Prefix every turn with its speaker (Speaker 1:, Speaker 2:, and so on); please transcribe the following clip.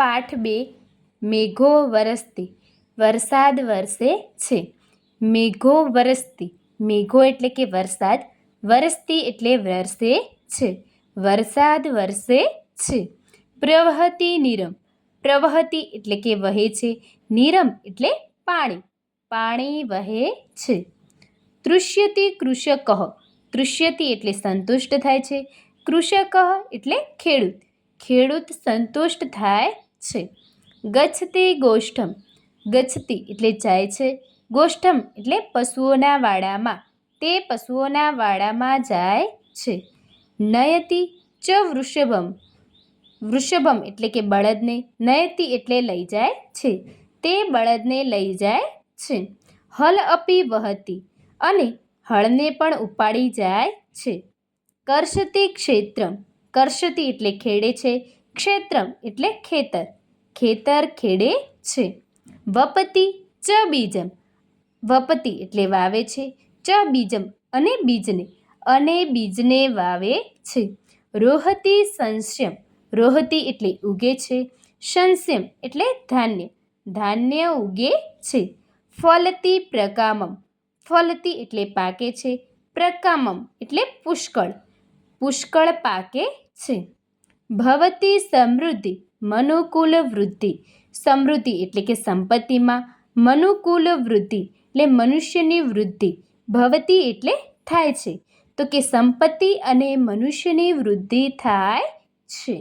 Speaker 1: પાઠ 2 મેઘો વરસતી વરસાદ વરસે છે. મેઘો વરસતી, મેઘો એટલે કે વરસાદ, વરસતી એટલે વરસે છે, વરસાદ વરસે છે. પ્રવહતી નીરમ, પ્રવહતી એટલે કે વહે છે, નીરમ એટલે પાણી, પાણી વહે છે. તૃષ્યતિ કૃષક, તૃષ્યતિ એટલે સંતુષ્ટ થાય છે, કૃષક એટલે ખેડૂત, ખેડૂત સંતુષ્ટ થાય છે. ગચ્છતિ ગોષ્ઠમ, ગચ્છતિ એટલે જાય છે, ગોષ્ઠમ એટલે પશુઓના વાડામાં, તે પશુઓના વાડામાં જાય છે. નયતિ ચ વૃષભમ, વૃષભમ એટલે કે બળદને, નયતિ એટલે લઈ જાય છે, તે બળદને લઈ જાય છે. હલ અપી વહતી, અને હળને પણ ઉપાડી જાય છે. કર્ષતિ ક્ષેત્રમ, કર્ષતિ એટલે ખેડે છે, ક્ષેત્રમ એટલે ખેતર, ખેતર ખેડે છે. વપતિ ચ બીજમ, વપતિ એટલે વાવે છે, ચ બીજમ અને બીજને, અને બીજને વાવે છે. રોહતી સંસ્યમ, રોહતી એટલે ઉગે છે, સંસ્યમ એટલે ધાન્ય, ધાન્ય ઉગે છે. ફલતી પ્રકામમ, ફલતી એટલે પાકે છે, પ્રકામમ એટલે પુષ્કળ, પુષ્કળ પાકે છે. ભવતી સમૃદ્ધિ મનુકૂલ વૃદ્ધિ, સમૃદ્ધિ એટલે કે સંપત્તિમાં, મનુકૂલ વૃદ્ધિ એટલે મનુષ્યની વૃદ્ધિ, ભવતી એટલે થાય છે, તો કે સંપત્તિ અને મનુષ્યની વૃદ્ધિ થાય છે.